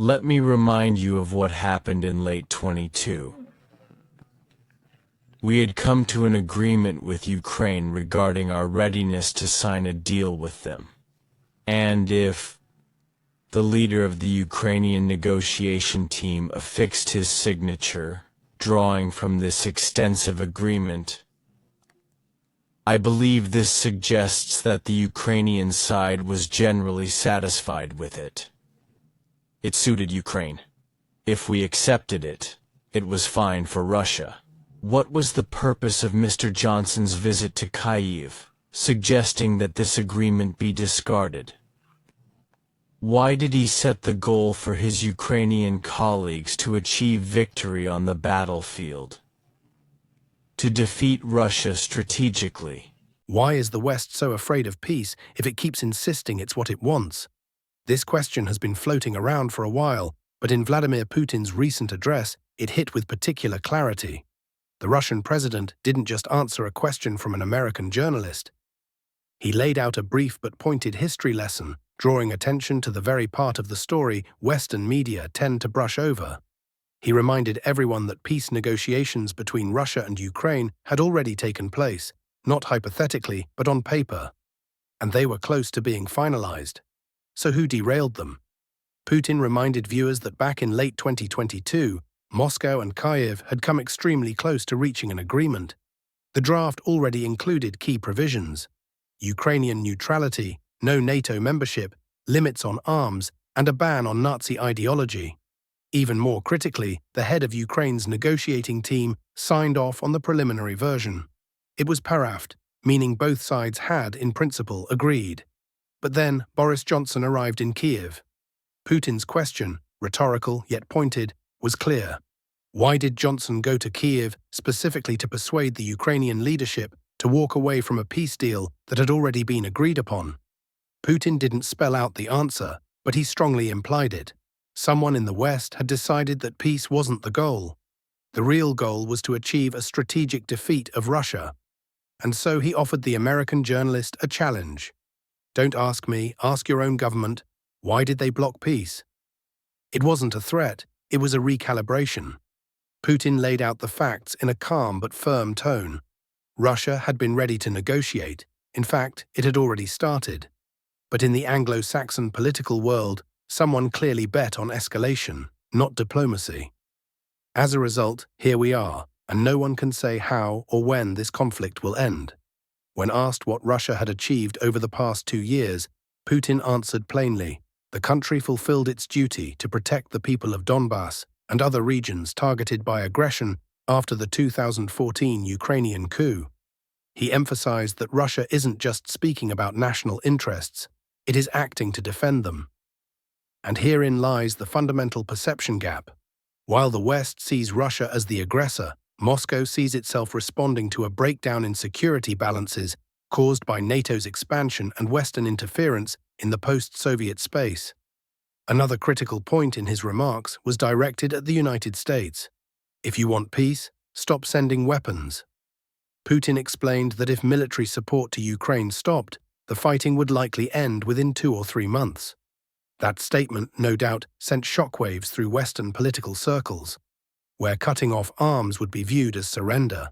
Let me remind you of what happened in late 22. We had come to an agreement with Ukraine regarding our readiness to sign a deal with them. And if the leader of the Ukrainian negotiation team affixed his signature, drawing from this extensive agreement, I believe this suggests that the Ukrainian side was generally satisfied with it. It suited Ukraine. If we accepted it, it was fine for Russia. What was the purpose of Mr. Johnson's visit to Kyiv, suggesting that this agreement be discarded? Why did he set the goal for his Ukrainian colleagues to achieve victory on the battlefield? To defeat Russia strategically. Why is the West so afraid of peace if it keeps insisting it's what it wants? This question has been floating around for a while, but in Vladimir Putin's recent address, it hit with particular clarity. The Russian president didn't just answer a question from an American journalist. He laid out a brief but pointed history lesson, drawing attention to the very part of the story Western media tend to brush over. He reminded everyone that peace negotiations between Russia and Ukraine had already taken place, not hypothetically, but on paper. And they were close to being finalized. So who derailed them? Putin reminded viewers that back in late 2022, Moscow and Kyiv had come extremely close to reaching an agreement. The draft already included key provisions: Ukrainian neutrality, no NATO membership, limits on arms, and a ban on Nazi ideology. Even more critically, the head of Ukraine's negotiating team signed off on the preliminary version. It was parafed, meaning both sides had, in principle, agreed. But then Boris Johnson arrived in Kyiv. Putin's question, rhetorical yet pointed, was clear. Why did Johnson go to Kyiv specifically to persuade the Ukrainian leadership to walk away from a peace deal that had already been agreed upon? Putin didn't spell out the answer, but he strongly implied it. Someone in the West had decided that peace wasn't the goal. The real goal was to achieve a strategic defeat of Russia. And so he offered the American journalist a challenge. Don't ask me, ask your own government. Why did they block peace? It wasn't a threat, it was a recalibration. Putin laid out the facts in a calm but firm tone. Russia had been ready to negotiate. In fact, it had already started. But in the Anglo-Saxon political world, someone clearly bet on escalation, not diplomacy. As a result, here we are, and no one can say how or when this conflict will end. When asked what Russia had achieved over the past 2 years, Putin answered plainly, the country fulfilled its duty to protect the people of Donbass and other regions targeted by aggression after the 2014 Ukrainian coup. He emphasized that Russia isn't just speaking about national interests, it is acting to defend them. And herein lies the fundamental perception gap. While the West sees Russia as the aggressor, Moscow sees itself responding to a breakdown in security balances caused by NATO's expansion and Western interference in the post-Soviet space. Another critical point in his remarks was directed at the United States. If you want peace, stop sending weapons. Putin explained that if military support to Ukraine stopped, the fighting would likely end within 2 or 3 months. That statement, no doubt, sent shockwaves through Western political circles, where cutting off arms would be viewed as surrender.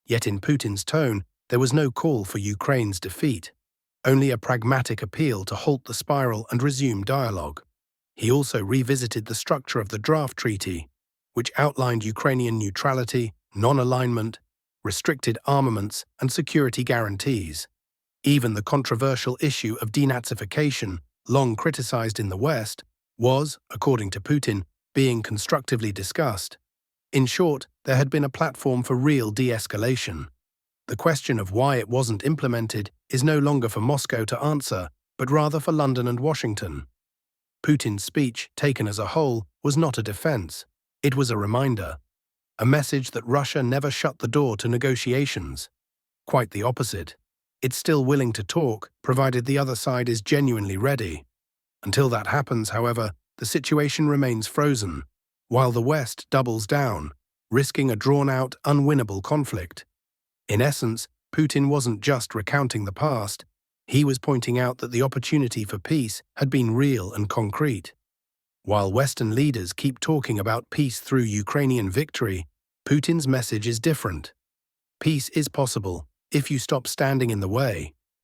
Yet in Putin's tone, there was no call for Ukraine's defeat, only a pragmatic appeal to halt the spiral and resume dialogue. He also revisited the structure of the draft treaty, which outlined Ukrainian neutrality, non-alignment, restricted armaments, and security guarantees. Even the controversial issue of denazification, long criticized in the West, was, according to Putin, being constructively discussed. In short, there had been a platform for real de-escalation. The question of why it wasn't implemented is no longer for Moscow to answer, but rather for London and Washington. Putin's speech, taken as a whole, was not a defense. It was a reminder, a message that Russia never shut the door to negotiations. Quite the opposite. It's still willing to talk, provided the other side is genuinely ready. Until that happens, however, the situation remains frozen, while the West doubles down, risking a drawn-out, unwinnable conflict. In essence, Putin wasn't just recounting the past, he was pointing out that the opportunity for peace had been real and concrete. While Western leaders keep talking about peace through Ukrainian victory, Putin's message is different. Peace is possible if you stop standing in the way.